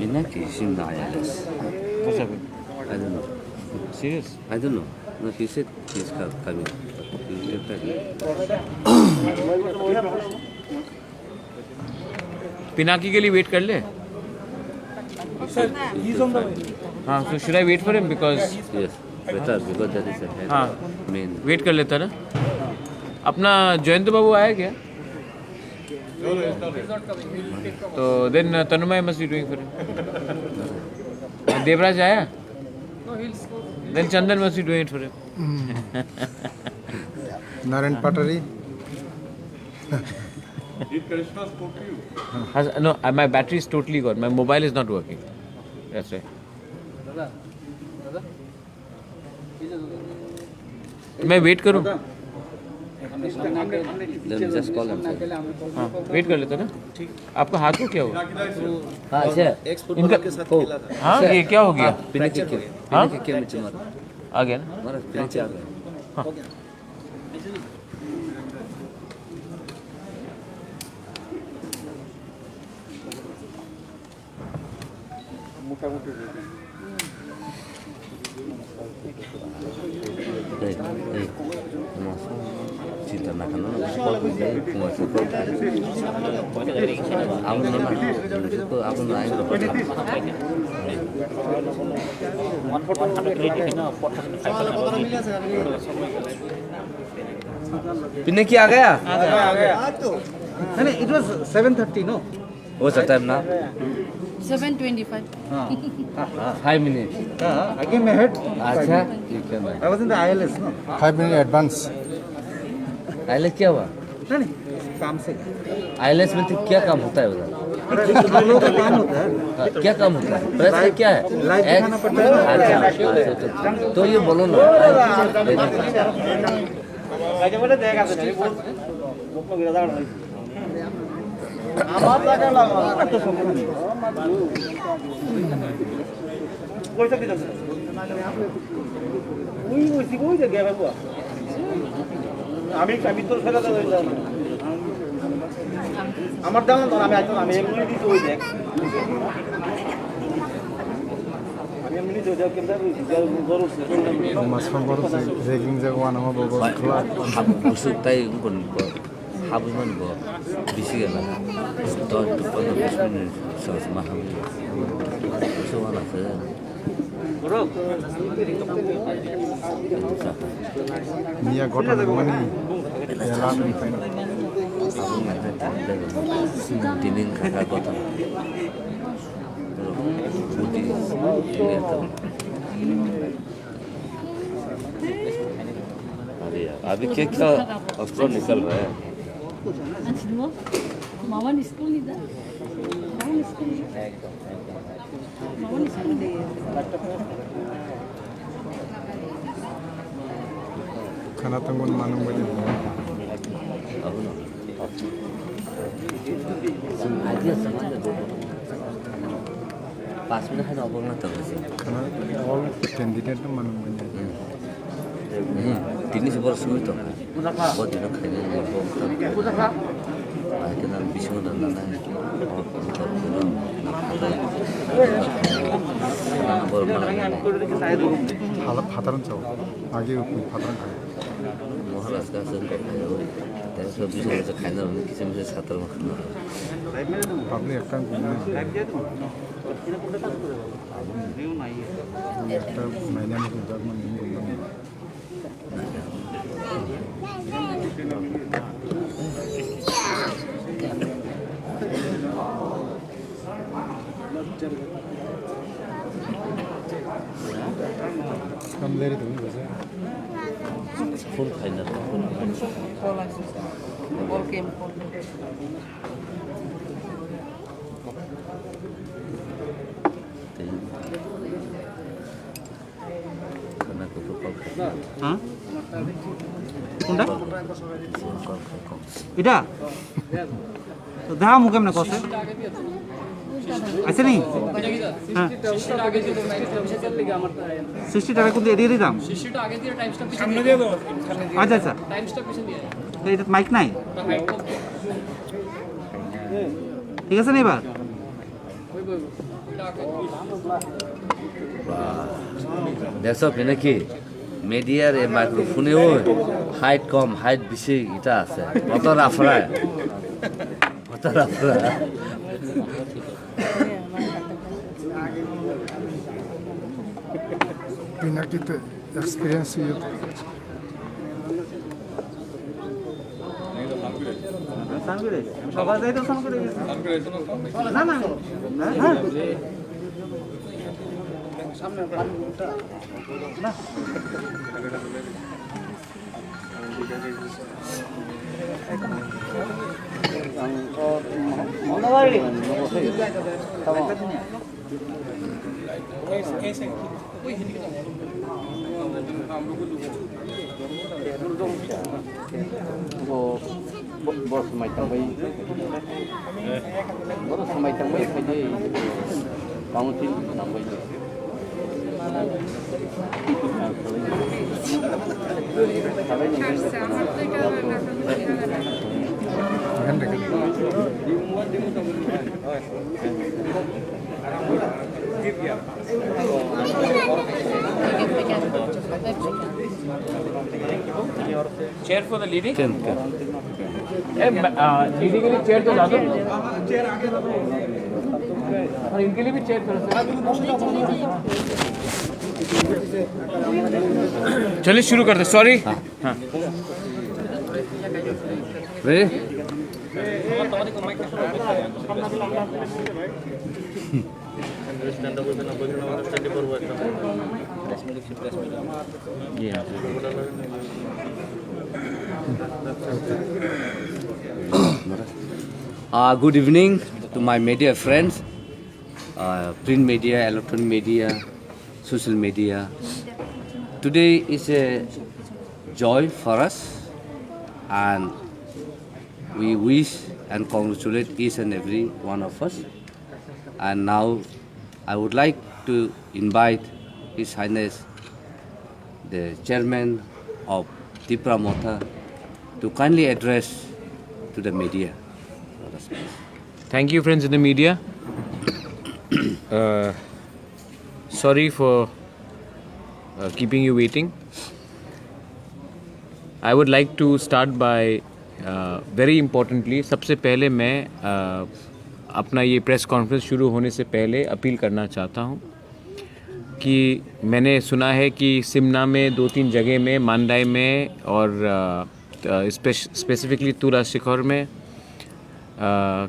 Pinaki is in the ILS. What's happening? I don't know. Serious? I don't know. No, he said he's coming. He's returning. Pinaki के लिए wait कर ले. हाँ, so should I wait for him because Yes, better because that is a head हाँ main. Wait कर लेता ना. अपना जयंत बाबू आया क्या? तो then Tanumay must be doing for him. Devraj आया? Then Chandan must be doing it for him. Naren Patari. Did Karishma spoke to you? No, my battery is totally gone. My mobile is not working. That's right. मैं wait करूं? Then just call him. Sir. हाँ wait कर लेते ना. आपका हाथ को क्या हुआ? हाँ, अच्छा. इनका हाँ ये क्या हो गया? Pinaki के हाँ? Pinaki के नीचे मारा. आ गया ना? मारा Pinaki आ गया. हाँ. Cinta nak kan? Aku nona, aku naik Pinaki आ गया? नहीं, it was 7:30, no? What's the time now? 7:25. 5 minutes. I came ahead. अच्छा, ठीक है भाई. I was in the ILS, no? 5 minutes advance. ILS क्या हुआ? नहीं, काम से. आईएलएस में तो क्या काम होता है उधर? हम लोगों का काम होता है. क्या काम होता है? प्रेस का क्या है? लाइव दिखाना पड़ता है. अच्छा, तो ये बोलो ना. আমার দাম তো আমি আইতো আমি এমনি দিতে হই দেখ আমি এমনি দিতে যাও কেন জরুর Masfan baru ragging jago wana mo bobo khla. Busuk tay pun habuman bo bisi gala. To 15 minit sama ham. So wana se. Mia gota mani. Ya la ni pen. Dinin kakak kota. अरे यार अभी क्या क्या अफसर निकल रहा है. मामा school नहीं था. मामा स्कूल नहीं. Kana tunggu manung baju. अब ना आइडिया समझ लो 5 मिनट है ना अब ना तब से Kana all candidate to manung baju. 30 वर्ष हुई तो बहुत दिन खाने आए के नाम विष्णु नंदन है और Halap hataran chau. Age hataran kare. महाराज का संग तेरे सब विषय से खाना उन्हें किसी में से छात्र में खाना Public account ko na. Ekta maina ni ko man ni ko. Kam leri to bose. Full खाना All came. खाना को तो कल হ্যাঁ কোনটা এটা তো দাম কেমন কষ্ট আছে নি হ্যাঁ 60 টাকা কিন্তু এরিয়ারই দাম 60 টা আগে দিয়ে টাইমসটা সামনে দিয়ে দাও আচ্ছা আচ্ছা টাইমসটা পিছনে দিয়ে এটা মাইক নাই ঠিক আছে না এবার দেখছ পিনে কি মিডিয়ার এই মাইক্রোফোনেও হাইট কম হাইট বেশি এটা আছে কত রাফড়ায় পিনাকিতে এক্সপিরিয়েন্স ইয়ে সকাল যাই তো সান করে না না সামনে না মনোবাড়ি bos mai tambai kaje council nambai Chair for the leading? Ten leading के लिए चेयर तो ला दो और इनके लिए भी चेयर करो। चलिए शुरू करते। सॉरी। हाँ Ready? Good evening to my media friends, print media, electronic media, social media. Today is a joy for us, and we wish and congratulate each and every one of us. And now I would like to invite His Highness the Chairman of Tipra Motha to kindly address to the media. Thank you, friends in the media. Sorry for keeping you waiting. I would like to start by very importantly, सबसे पहले मैं अपना ये press conference शुरू होने से पहले appeal करना चाहता हूँ कि मैंने सुना है कि सिमना में 2-3 जगह में, मांडाई में और स्पेसिफिकली तुरा शिखर में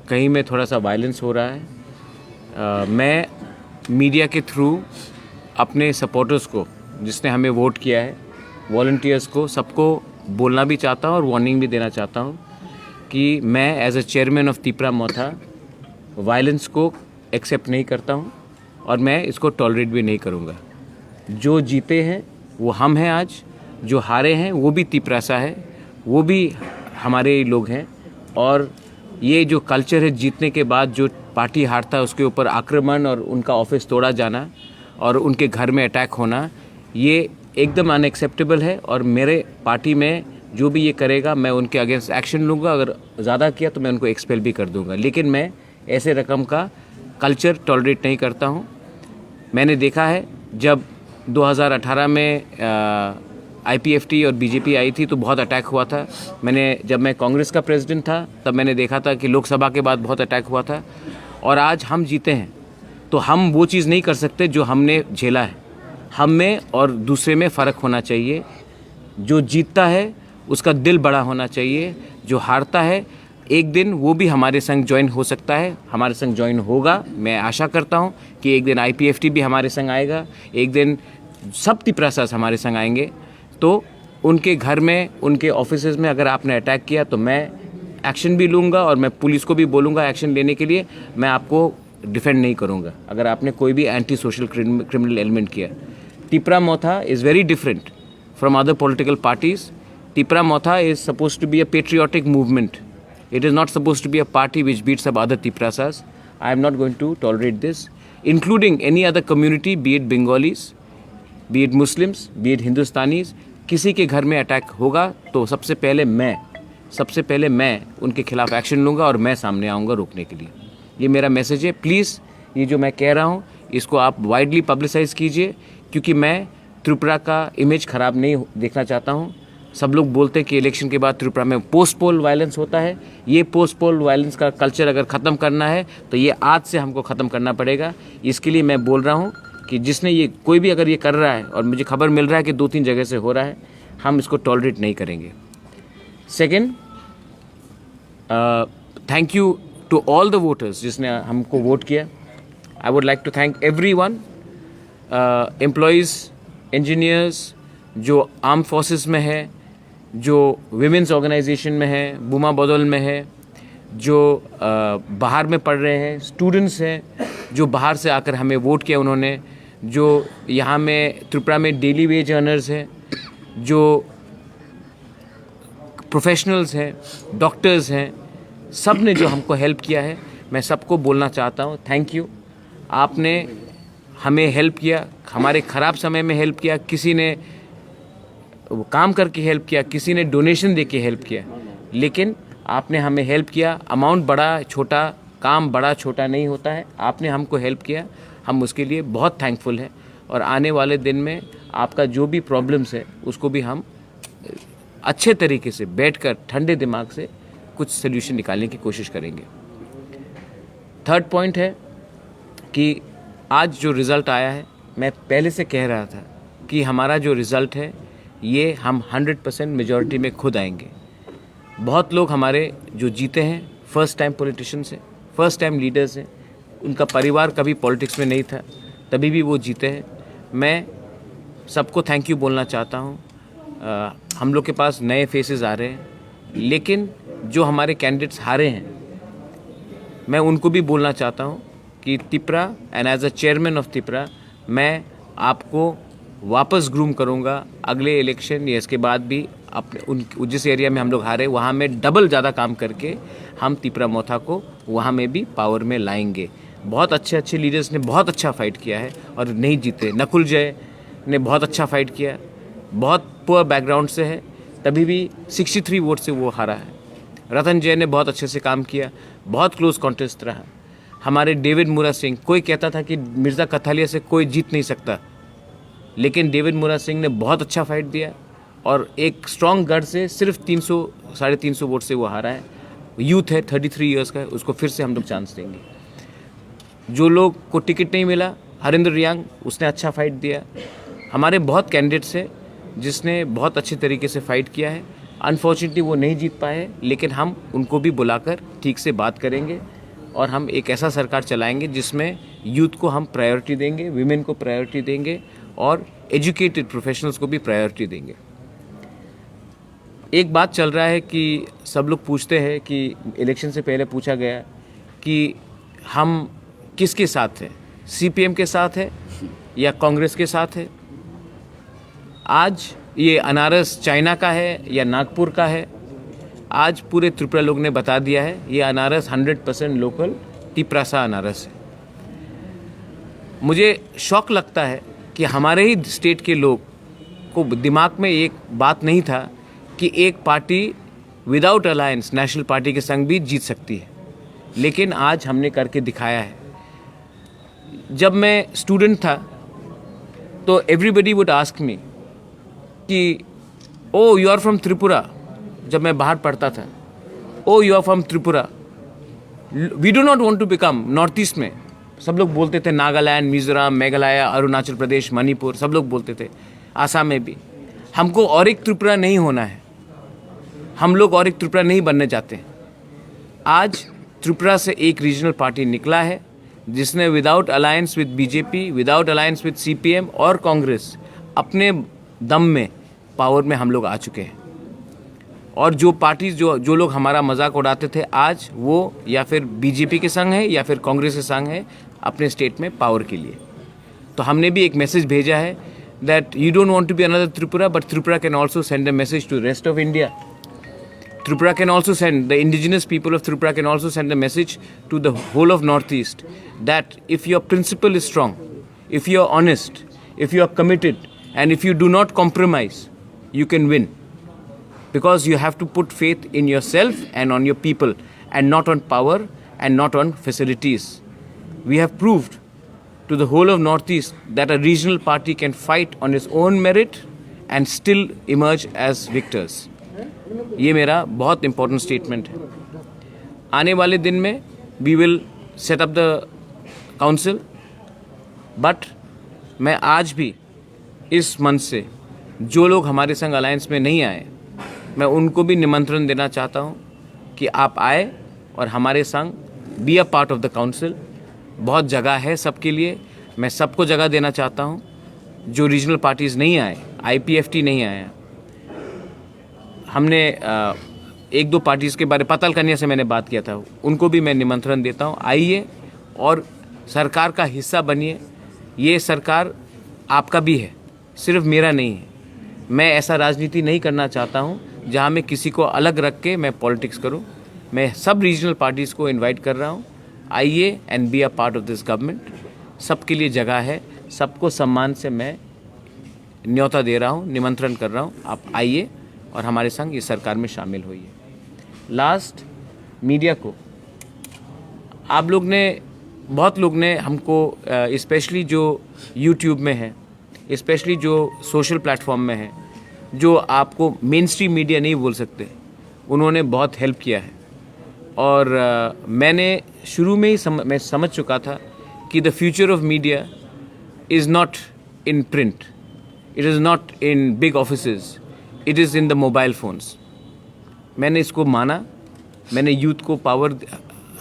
कहीं में थोड़ा सा वायलेंस हो रहा है। मैं मीडिया के थ्रू अपने सपोर्टर्स को, जिसने हमें वोट किया है, वॉलंटियर्स को, सबको बोलना भी चाहता हूँ और वार्निंग भी देना चाहता हूँ कि मैं as a chairman of Tipra Motha violence को एक्सेप्ट नहीं करता हूँ और मैं इसको टॉलरेट भी नहीं करूँगा। जो जीते हैं वो हम हैं आज, जो हारे हैं वो भी तिपरासा है, वो भी हमारे लोग हैं। और ये जो कल्चर है, जीतने के बाद जो पार्टी हारता है उसके ऊपर आक्रमण और उनका ऑफिस तोड़ा जाना और उनके घर में अटैक होना, ये एकदम अनएक्सेप्टेबल है। और मेरे पार्टी में जो भी ये करेगा मैं उनके अगेंस्ट एक्शन लूँगा। अगर ज़्यादा किया तो मैं उनको एक्सपेल भी कर दूँगा, लेकिन मैं ऐसे रकम का कल्चर टॉलरेट नहीं करता हूँ। मैंने देखा है जब 2018 में IPFT और बीजेपी आई थी तो बहुत अटैक हुआ था। जब मैं कांग्रेस का प्रेसिडेंट था तब मैंने देखा था कि लोकसभा के बाद बहुत अटैक हुआ था। और आज हम जीते हैं तो हम वो चीज़ नहीं कर सकते जो हमने झेला है। हम में और दूसरे में फ़र्क होना चाहिए। जो जीतता है उसका दिल बड़ा होना चाहिए, जो हारता है एक दिन वो भी हमारे संग ज्वाइन हो सकता है, हमारे संग ज्वाइन होगा। मैं आशा करता हूँ कि एक दिन IPFT भी हमारे संग आएगा, एक दिन सब तिपरासास हमारे संग आएंगे। तो उनके घर में, उनके ऑफिसेज में अगर आपने अटैक किया तो मैं एक्शन भी लूँगा और मैं पुलिस को भी बोलूँगा एक्शन लेने के लिए। मैं आपको डिफेंड नहीं करूँगा अगर आपने कोई भी एंटी सोशल क्रिमिनल एलिमेंट किया। Tipra Motha is very different from other political parties. Tipra Motha is suppose to be a patriotic movement. It is not supposed to be a party which beats up other Tiprasas. I am not going to tolerate this, including any other community, be it Bengalis, be it Muslims, be it Hindustanis. किसी के घर में attack होगा तो सबसे पहले मैं उनके खिलाफ एक्शन लूँगा और मैं सामने आऊँगा रोकने के लिए। ये मेरा मैसेज है। प्लीज़ ये जो मैं कह रहा हूँ इसको आप वाइडली पब्लिसाइज कीजिए, क्योंकि मैं त्रिपुरा का इमेज ख़राब नहीं देखना चाहता हूँ। सब लोग बोलते हैं कि इलेक्शन के बाद त्रिपुरा में पोस्ट पोल वायलेंस होता है। ये पोस्ट पोल वायलेंस का कल्चर अगर ख़त्म करना है तो ये आज से हमको ख़त्म करना पड़ेगा। इसके लिए मैं बोल रहा हूँ कि जिसने ये कोई भी अगर ये कर रहा है, और मुझे खबर मिल रहा है कि 2-3 जगह से हो रहा है, हम इसको टॉलरेट नहीं करेंगे। Second, thank you to all the voters जिसने हमको वोट किया। I would like to thank everyone, employees, engineers जो आर्म फोर्सेस में है, जो विमेंस ऑर्गेनाइजेशन में है, बुमा बदौल में है, जो बाहर में पढ़ रहे हैं, स्टूडेंट्स हैं जो बाहर से आकर हमें वोट किया उन्होंने, जो यहाँ में त्रिपुरा में डेली वेज अर्नर्स हैं, जो प्रोफेशनल्स हैं, डॉक्टर्स हैं, सब ने जो हमको हेल्प किया है, मैं सबको बोलना चाहता हूँ थैंक यू। आपने हमें हेल्प किया, हमारे ख़राब समय में हेल्प किया, किसी ने वो काम करके हेल्प किया, किसी ने डोनेशन दे के हेल्प किया, लेकिन आपने हमें हेल्प किया। अमाउंट बड़ा छोटा, काम बड़ा छोटा नहीं होता है, आपने हमको हेल्प किया, हम उसके लिए बहुत थैंकफुल हैं। और आने वाले दिन में आपका जो भी प्रॉब्लम्स है उसको भी हम अच्छे तरीके से बैठकर ठंडे दिमाग से कुछ सोल्यूशन निकालने की कोशिश करेंगे। थर्ड पॉइंट है कि आज जो रिज़ल्ट आया है, मैं पहले से कह रहा था कि हमारा जो रिज़ल्ट है ये हम 100% मेजॉरिटी में खुद आएंगे। बहुत लोग हमारे जो जीते हैं फर्स्ट टाइम पॉलिटिशियंस हैं, फर्स्ट टाइम लीडर्स हैं, उनका परिवार कभी पॉलिटिक्स में नहीं था, तभी भी वो जीते हैं। मैं सबको थैंक यू बोलना चाहता हूँ। हम लोग के पास नए फेसेस आ रहे हैं, लेकिन जो हमारे कैंडिडेट्स हारे हैं मैं उनको भी बोलना चाहता हूँ कि Tripura and as a chairman of Tripura मैं आपको वापस ग्रूम करूँगा अगले इलेक्शन या इसके बाद भी। अपने जिस एरिया में हम लोग हारे वहाँ में डबल ज़्यादा काम करके हम त्रिपुरा मोथा को वहाँ में भी पावर में लाएंगे। बहुत अच्छे अच्छे लीडर्स ने बहुत अच्छा फाइट किया है और नहीं जीते। नकुल जय ने बहुत अच्छा फाइट किया, बहुत पुअर बैकग्राउंड से है, तभी भी 63 वोट से वो हारा है। रतन जय ने बहुत अच्छे से काम किया, बहुत क्लोज कॉन्टेस्ट रहा। हमारे डेविड मुरा सिंह, कोई कहता था कि मिर्ज़ा कथालिया से कोई जीत नहीं सकता, लेकिन डेविड मुरा सिंह ने बहुत अच्छा फाइट दिया और एक स्ट्रॉन्ग गढ़ से सिर्फ 300-350 वोट से वो हारा है। यूथ है, 33 इयर्स का है, उसको फिर से हम लोग चांस देंगे। जो लोग को टिकट नहीं मिला, हरिंदर रियांग, उसने अच्छा फाइट दिया। हमारे बहुत कैंडिडेट्स हैं जिसने बहुत अच्छे तरीके से फाइट किया है। अनफॉर्चुनेटली वो नहीं जीत पाए, लेकिन हम उनको भी बुलाकर ठीक से बात करेंगे और हम एक ऐसा सरकार चलाएंगे जिसमें यूथ को हम प्रायोरिटी देंगे, विमेन को प्रायोरिटी देंगे और एजुकेटेड प्रोफेशनल्स को भी प्रायोरिटी देंगे। एक बात चल रहा है कि सब लोग पूछते हैं कि इलेक्शन से पहले पूछा गया कि हम किसके साथ हैं, सीपीएम के साथ है या कांग्रेस के साथ है। आज ये अनारस चाइना का है या नागपुर का है, आज पूरे त्रिपुरा लोग ने बता दिया है ये अनारस 100% लोकल त्रिपुरा सा अनारस है। मुझे शौक लगता है कि हमारे ही स्टेट के लोग को दिमाग में एक बात नहीं था कि एक party without alliance national party के संग भी जीत सकती है, लेकिन आज हमने करके दिखाया है। जब मैं स्टूडेंट था तो एवरीबडी वुड आस्क मी कि oh you are from Tripura. जब मैं बाहर पढ़ता था, oh you are from Tripura, we do not want to become north east में। सब लोग बोलते थे नागालैंड, मिजोरम, मेघालय, अरुणाचल प्रदेश, मणिपुर, सब लोग बोलते थे, आसाम में भी। हमको और एक त्रिपुरा नहीं होना है, हम लोग और एक त्रिपुरा नहीं बनने चाहते। आज त्रिपुरा से एक रीजनल पार्टी निकला है जिसने without alliance with BJP, without alliance with CPM और कांग्रेस अपने दम में पावर में हम लोग आ चुके हैं। और जो पार्टी जो लोग हमारा मजाक उड़ाते थे, आज वो या फिर बीजेपी के संग है या फिर कांग्रेस के संग है अपने स्टेट में पावर के लिए। तो हमने भी एक मैसेज भेजा है that you don't want to be another Tripura, but Tripura can also send a message to rest of India. Tripura can also send, the indigenous people of Tripura can also send a message to the whole of Northeast that if your principle is strong, if you are honest, if you are committed, and if you do not compromise, you can win. Because you have to put faith in yourself and on your people, and not on power and not on facilities. we have proved to the whole of Northeast that a regional party can fight on its own merit and still emerge as victors. ये मेरा बहुत important statement है. आने वाले दिन में we will set up the council, but मैं आज भी इस मंच से जो लोग हमारे संग अलायंस में नहीं आए, मैं उनको भी निमंत्रण देना चाहता हूँ कि आप आए और हमारे संग be a part of the council. बहुत जगह है सबके लिए, मैं सबको जगह देना चाहता हूँ. जो रीजनल पार्टीज़ नहीं आए, IPFT नहीं आया, हमने एक दो पार्टीज़ के बारे पतल कन्या से मैंने बात किया था, उनको भी मैं निमंत्रण देता हूँ. आइए और सरकार का हिस्सा बनिए. ये सरकार आपका भी है, सिर्फ मेरा नहीं है. मैं ऐसा राजनीति नहीं करना चाहता हूँ जहाँ मैं किसी को अलग रख के मैं पॉलिटिक्स करूँ. मैं सब रीजनल पार्टीज़ को इनवाइट कर रहा हूँ, आइए and be a part of this government. सबके लिए जगह है, सबको सम्मान से मैं न्योता दे रहा हूँ, निमंत्रण कर रहा हूँ. आप आइए और हमारे संग इस सरकार में शामिल होइए. लास्ट, मीडिया को आप लोग ने, बहुत लोग ने हमको स्पेशली जो यूट्यूब में है, स्पेशली जो सोशल प्लेटफॉर्म में है, जो आपको मेन स्ट्रीम मीडिया नहीं बोल सकते, उन्होंने बहुत हेल्प किया है. और मैंने शुरू में ही मैं समझ चुका था कि the future of media is not in print, it is not in big offices, it is in the mobile phones. मैंने इसको माना, मैंने यूथ को पावर,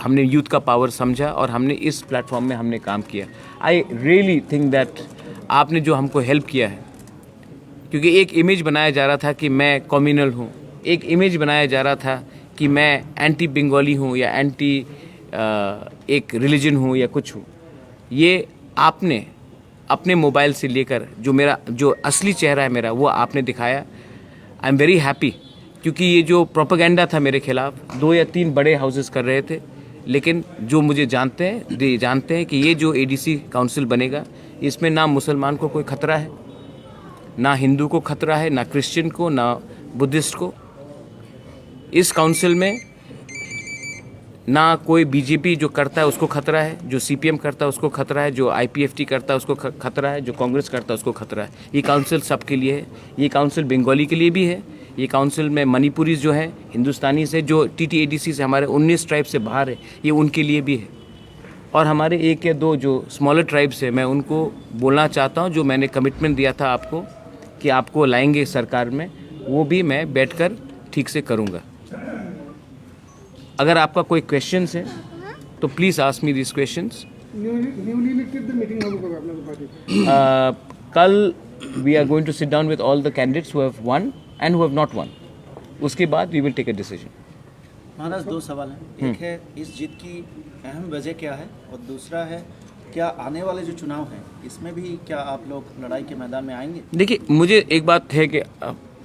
हमने यूथ का पावर समझा और हमने इस प्लेटफॉर्म में हमने काम किया. आई रियली थिंक दैट आपने जो हमको हेल्प किया है, क्योंकि एक इमेज बनाया जा रहा था कि मैं कम्युनल हूँ, एक इमेज बनाया जा रहा था कि मैं एंटी बंगाली हूँ या एंटी एक रिलीजन हूँ या कुछ हूँ. ये आपने अपने मोबाइल से लेकर जो असली चेहरा है मेरा, वो आपने दिखाया. आई एम वेरी हैप्पी, क्योंकि ये जो प्रोपेगेंडा था मेरे खिलाफ 2 या 3 बड़े हाउसेस कर रहे थे, लेकिन जो मुझे जानते हैं कि ये जो ADC काउंसिल बनेगा, इसमें ना मुसलमान को कोई खतरा है, ना हिंदू को खतरा है, ना क्रिश्चियन को, ना बुद्धिस्ट को. इस काउंसिल में ना कोई BJP जो करता है उसको खतरा है, जो CPM करता है उसको खतरा है, जो IPFT करता है उसको खतरा है, जो कांग्रेस करता है उसको खतरा है. ये काउंसिल सबके लिए है. ये काउंसिल बंगाली के लिए भी है. ये काउंसिल में मणिपुरीज जो है, हिंदुस्तानी से, जो TTADC से हमारे 19 ट्राइब से बाहर है, ये उनके लिए भी है. और हमारे 1 या 2 जो स्मॉलर ट्राइब्स है, मैं उनको बोलना चाहता हूँ, जो मैंने कमिटमेंट दिया था आपको कि आपको लाएंगे सरकार में, वो भी मैं बैठकर ठीक से करूँगा. अगर आपका कोई क्वेश्चंस है तो please ask me this questions. कल we are going to sit down with all the candidates who have won and who have not won. उसके बाद we will take a decision. महाराज 2 सवाल हैं. एक है, इस जीत की अहम वजह क्या है, और दूसरा है, क्या आने वाले जो चुनाव हैं इसमें भी क्या आप लोग लड़ाई के मैदान में आएंगे? देखिए, मुझे एक बात है कि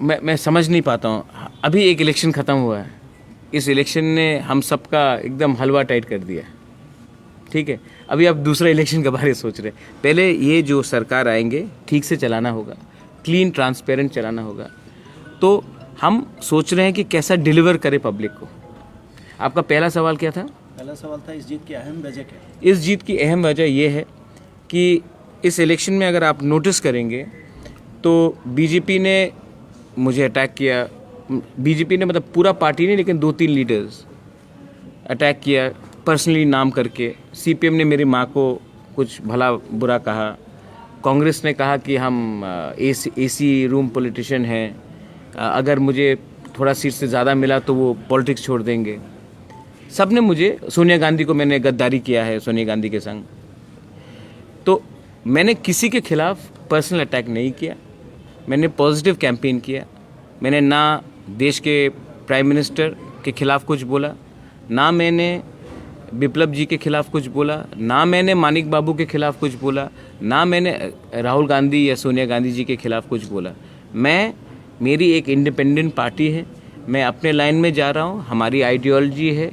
मैं समझ नहीं पाता हूँ. अभी एक इलेक्शन ख़त्म हुआ है, इस इलेक्शन ने हम सबका एकदम हलवा टाइट कर दिया. ठीक है, अभी आप दूसरा इलेक्शन के बारे में सोच रहे हैं. पहले ये जो सरकार आएंगे, ठीक से चलाना होगा, क्लीन ट्रांसपेरेंट चलाना होगा. तो हम सोच रहे हैं कि कैसा डिलीवर करे पब्लिक को. आपका पहला सवाल क्या था? पहला सवाल था, इस जीत की अहम वजह क्या है? इस जीत की अहम वजह यह है कि इस इलेक्शन में अगर आप नोटिस करेंगे तो BJP ने मुझे अटैक किया. BJP ने, मतलब पूरा पार्टी नहीं, लेकिन 2-3 लीडर्स अटैक किया पर्सनली नाम करके. CPM ने मेरी माँ को कुछ भला बुरा कहा. कांग्रेस ने कहा कि हम AC रूम पॉलिटिशियन हैं, अगर मुझे थोड़ा सीट से ज़्यादा मिला तो वो पॉलिटिक्स छोड़ देंगे. सब ने मुझे, सोनिया गांधी को मैंने गद्दारी किया है, सोनिया गांधी के संग. तो मैंने किसी के खिलाफ पर्सनल अटैक नहीं किया. मैंने पॉजिटिव कैंपेन किया. मैंने ना देश के प्राइम मिनिस्टर के खिलाफ कुछ बोला, ना मैंने विप्लव जी के खिलाफ कुछ बोला, ना मैंने मानिक बाबू के खिलाफ कुछ बोला, ना मैंने राहुल गांधी या सोनिया गांधी जी के खिलाफ कुछ बोला. मेरी एक इंडिपेंडेंट पार्टी है, मैं अपने लाइन में जा रहा हूँ. हमारी आइडियोलॉजी है,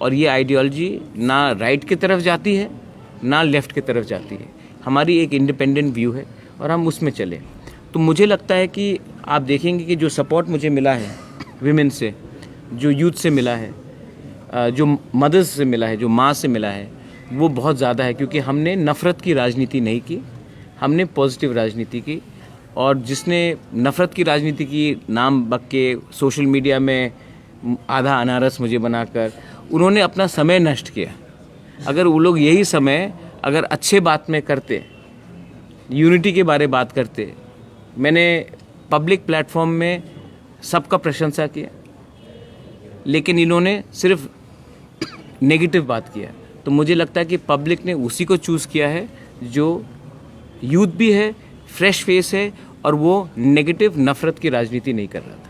और ये आइडियोलॉजी ना राइट की तरफ जाती है ना लेफ़्ट की तरफ जाती है. हमारी एक इंडिपेंडेंट व्यू है और हम उसमें चले. तो मुझे लगता है कि आप देखेंगे कि जो सपोर्ट मुझे मिला है विमेन से, जो यूथ से मिला है, जो मदर्स से मिला है, जो माँ से मिला है, वो बहुत ज़्यादा है, क्योंकि हमने नफ़रत की राजनीति नहीं की, हमने पॉजिटिव राजनीति की। और जिसने नफ़रत की राजनीति की, नाम बक के सोशल मीडिया में आधा अनारस मुझे बनाकर, उन्होंने अपना समय नष्ट किया। अगर वो लोग यही समय अगर अच्छे बात में करते, यूनिटी के बारे बात करते, मैंने पब्लिक प्लेटफॉर्म में सबका प्रशंसा किया, लेकिन इन्होंने सिर्फ नेगेटिव बात किया। तो मुझे लगता है कि पब्लिक ने उसी को चूज़ किया है जो यूथ भी है, फ्रेश फेस है, और वो नेगेटिव नफ़रत की राजनीति नहीं कर रहा था।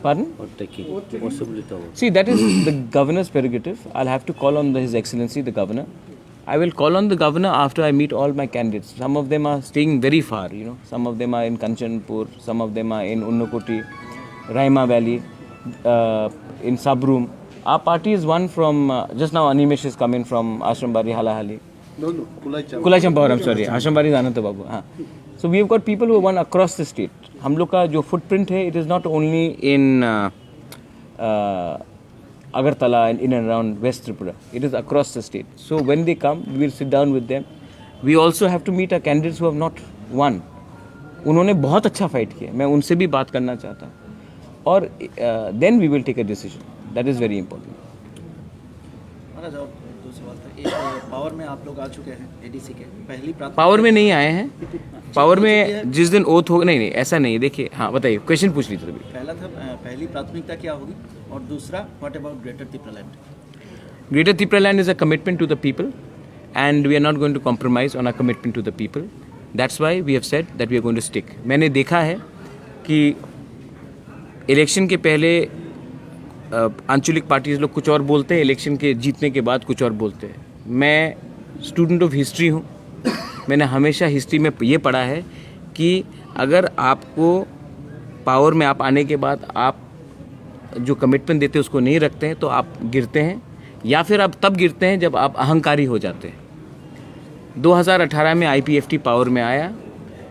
Pardon? Or taking possibility of See, that is the governor's prerogative. I'll have to call on His Excellency the Governor. I will call on the Governor after I meet all my candidates. Some of them are staying very far, you know. Some of them are in Kanchanpur, some of them are in Unnakoti, Raima Valley, in Sabroom. Our party is one from, just now Animesh is coming from Ashrambari, Halahali. No, Kulai Kulai Champawar, I'm sorry. Ashrambari is Ananta Babu. हाँ. So we have got people who won across the state. हम लोग का जो footprint है, it is not only in Agartala and in and around West Tripura. It is across the state. So when they come, we will sit down with them. We also have to meet our candidates who have not won. उन्होंने बहुत अच्छा fight किया, मैं उनसे भी बात करना चाहता हूँ, और then we will take a decision. That is very important. महाराज, और दूसरी बात है, एक पावर में आप लोग आ चुके हैं एडीसी के, पहली प्राथमिकता पावर में नहीं आए हैं, पावर में जिस दिन ओथ होगा, नहीं ऐसा नहीं है। देखिए, हाँ बताइए, क्वेश्चन पूछ लीजिए अभी। पहला था, पहली प्राथमिकता क्या होगी, और दूसरा what about greater Tipraland? Greater Tipraland is a commitment to the people, and we are not going to compromise on our commitment to the people. That's why we have said that we are going to stick. मैंने देखा है कि election के पहले आंचलिक parties लोग कुछ और बोलते हैं, इलेक्शन के जीतने के बाद कुछ और बोलते हैं। मैं स्टूडेंट ऑफ हिस्ट्री हूँ, मैंने हमेशा हिस्ट्री में ये पढ़ा है कि अगर आपको पावर में आप आने के बाद आप जो कमिटमेंट देते हैं उसको नहीं रखते हैं तो आप गिरते हैं, या फिर आप तब गिरते हैं जब आप अहंकारी हो जाते हैं। 2018 में आईपीएफटी पावर में आया,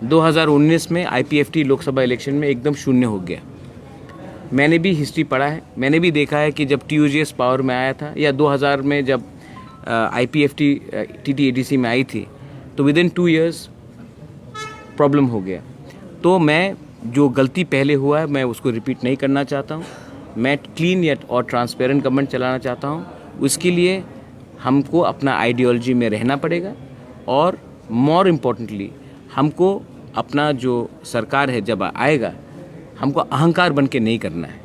2019 में आईपीएफटी लोकसभा इलेक्शन में एकदम शून्य हो गया। मैंने भी हिस्ट्री पढ़ा है, मैंने भी देखा है कि जब टीयूजीएस पावर में आया था, या 2000 में जब आईपीएफटी टीटीएडीसी में आई थी, तो विद इन 2 years प्रॉब्लम हो गया। तो मैं जो गलती पहले हुआ है मैं उसको रिपीट नहीं करना चाहता हूँ। मैं क्लीन या और ट्रांसपेरेंट गवर्नमेंट चलाना चाहता हूँ। उसके लिए हमको अपना आइडियोलॉजी में रहना पड़ेगा, और मोर इम्पोर्टेंटली हमको अपना जो सरकार है जब आएगा, हमको अहंकार बन के नहीं करना है।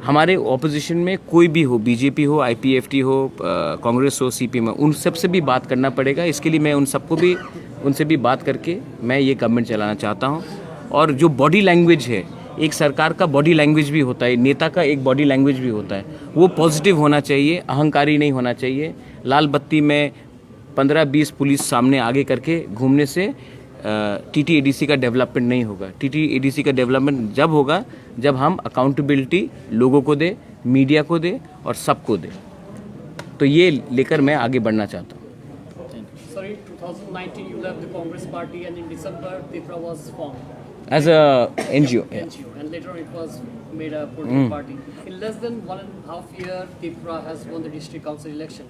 हमारे ऑपोजिशन में कोई भी हो, बीजेपी हो, आईपीएफटी हो, कांग्रेस हो, सीपीएम हो, उन सब से भी बात करना पड़ेगा। इसके लिए मैं उनसे भी बात करके मैं ये गवर्नमेंट चलाना चाहता हूँ। और जो बॉडी लैंग्वेज है, एक सरकार का बॉडी लैंग्वेज भी होता है, नेता का एक बॉडी लैंग्वेज भी होता है, वो पॉजिटिव होना चाहिए, अहंकारी नहीं होना चाहिए। लाल बत्ती में 15-20 पुलिस सामने आगे करके घूमने से टीटीएडीसी का डेवलपमेंट नहीं होगा। टीटीएडीसी का डेवलपमेंट जब होगा जब हम अकाउंटेबिलिटी लोगों को दे, मीडिया को दे और सबको दे। तो ये लेकर मैं आगे बढ़ना चाहता हूँ। Sir, in 2019 you left the Congress party, and in December Tripura was formed. As a NGO. Yeah. NGO, and later on it was made a political party. In less than 1.5 years, Tripura has won the district council election.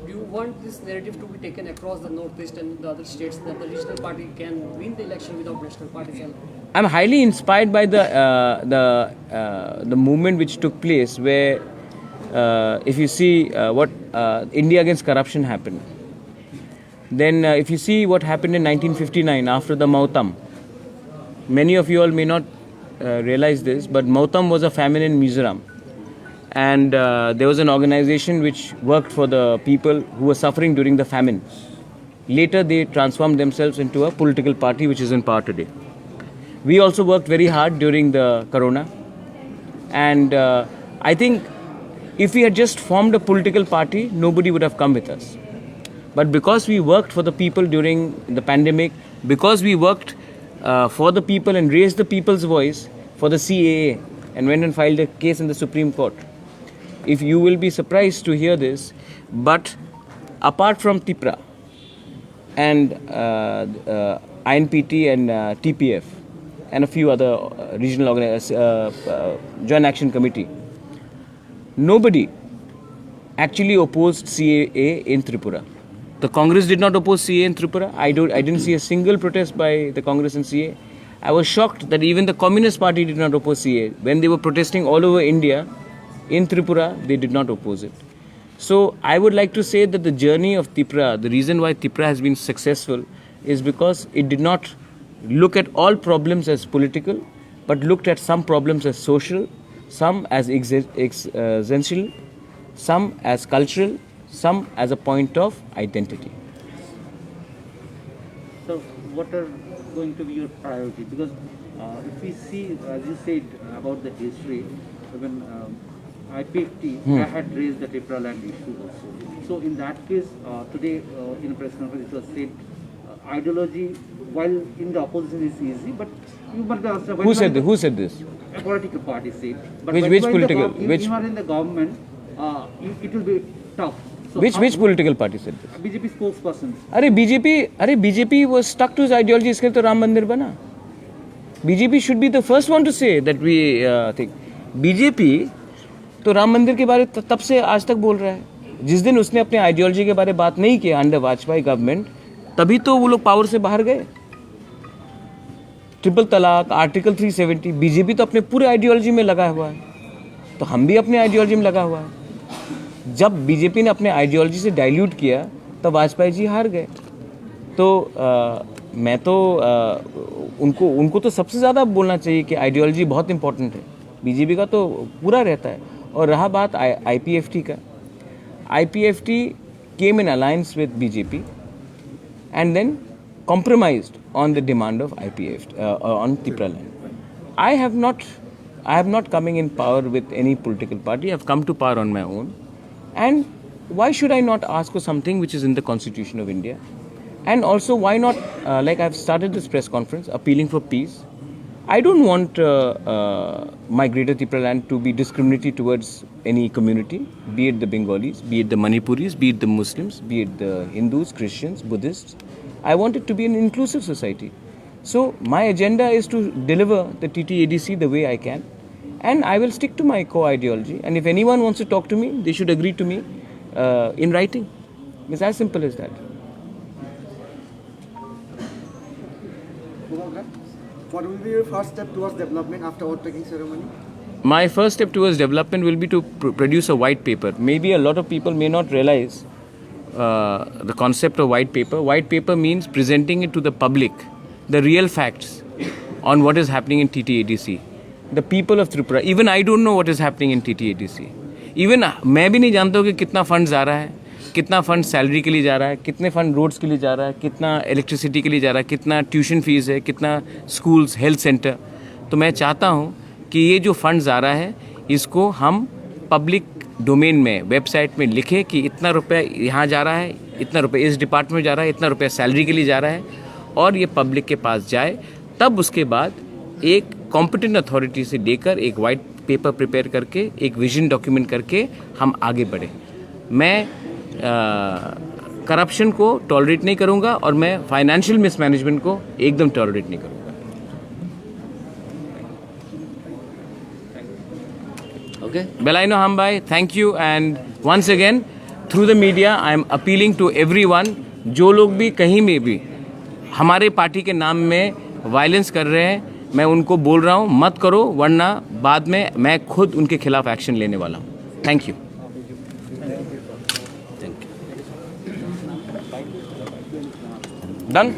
Do you want this narrative to be taken across the northeast and the other states, that the regional party can win the election without national party's help? I'm highly inspired by the movement which took place, where if you see what India against corruption happened, then if you see what happened in 1959 after the Mautam, many of you all may not realize this, but Mautam was a famine in Mizoram, and there was an organization which worked for the people who were suffering during the famine. Later they transformed themselves into a political party which is in power today. We also worked very hard during the corona, and I think if we had just formed a political party, nobody would have come with us. But because we worked for the people during the pandemic, because we worked for the people and raised the people's voice for the CAA and went and filed a case in the Supreme Court. If you will be surprised to hear this, but apart from TIPRA and INPT and TPF and a few other regional Joint Action Committee, nobody actually opposed CAA in Tripura. The Congress did not oppose CAA in Tripura. I didn't see a single protest by the Congress in CAA. I was shocked that even the Communist Party did not oppose CAA. When they were protesting all over India, in Tripura, they did not oppose it. So I would like to say that the journey of Tripura, the reason why Tripura has been successful is because it did not look at all problems as political, but looked at some problems as social, some as existential, some as cultural, some as a point of identity. So, what are going to be your priority? Because if we see, as you said about the history, when IPFT had raised the Tripura land issue also. So, in that case, today in a press conference, it was said ideology, while in the opposition is easy, but you must also. Who said this? A political party said. But Which political? If you are in the government, it will be tough. So Which political party said this? BJP spokesperson. BJP was stuck to his ideology. इसके लिए तो राम मंदिर बना. BJP should be the first one to say that we think. BJP तो राम मंदिर के बारे तब से आज तक बोल रहा है. जिस दिन उसने अपने आइडियोलॉजी के बारे में बात नहीं किया अंडर वाजपेयी गवर्नमेंट, तभी तो वो लोग पावर से बाहर गए. ट्रिपल तलाक, आर्टिकल 370, बीजेपी तो अपने पूरे आइडियोलॉजी में लगा हुआ है, तो हम भी अपने आइडियोलॉजी में लगा हुआ है. जब बीजेपी ने अपने आइडियोलॉजी से डाइल्यूट किया तब वाजपेयी जी हार गए. तो मैं तो उनको तो सबसे ज़्यादा बोलना चाहिए कि आइडियोलॉजी बहुत इंपॉर्टेंट है. बीजेपी का तो पूरा रहता है. और रहा बात IPFT का, IPFT came in alliance with BJP and then compromised on the demand of IPFT on Tripura land. I have not coming in power with any political party. I have come to power on my own. And why should I not ask for something which is in the Constitution of India? And also, why not, like I've started this press conference, appealing for peace. I don't want my greater Tripura land to be discriminatory towards any community, be it the Bengalis, be it the Manipuris, be it the Muslims, be it the Hindus, Christians, Buddhists. I want it to be an inclusive society. So my agenda is to deliver the TTADC the way I can, and I will stick to my core ideology. And if anyone wants to talk to me, they should agree to me in writing. It's as simple as that. What will be your first step towards development after oath-taking ceremony? My first step towards development will be to produce a white paper. Maybe a lot of people may not realize the concept of white paper. White paper means presenting it to the public, the real facts on what is happening in TTADC. The people of Tripura, even I don't know what is happening in TTADC. Even मैं भी नहीं जानता हूँ कि कितना fund आ रहा है, कितना फंड सैलरी के लिए जा रहा है, कितने फंड रोड्स के लिए जा रहा है, कितना इलेक्ट्रिसिटी के लिए जा रहा है, कितना ट्यूशन फीस है, कितना स्कूल्स, हेल्थ सेंटर. तो मैं चाहता हूँ कि ये जो फंड्स आ रहा है इसको हम पब्लिक डोमेन में वेबसाइट में लिखें कि इतना रुपया यहाँ जा रहा है, इतना रुपया इस डिपार्टमेंट में जा रहा है, इतना रुपया सैलरी के लिए जा रहा है, और ये पब्लिक के पास जाए. तब उसके बाद एक कॉम्पिटेंट अथॉरिटी से लेकर एक वाइट पेपर प्रिपेयर करके, एक विजन डॉक्यूमेंट करके हम आगे बढ़े. मैं करप्शन को टॉलरेट नहीं करूँगा और मैं फाइनेंशियल मिसमैनेजमेंट को एकदम टॉलरेट नहीं करूँगा. Okay? Belaino Hambai, thank you, and once again through the media I am appealing to everyone, जो लोग भी कहीं में भी हमारे पार्टी के नाम में वायलेंस कर रहे हैं, मैं उनको बोल रहा हूँ मत करो, वरना बाद में मैं खुद उनके खिलाफ एक्शन लेने वाला हूँ. Thank you. Done?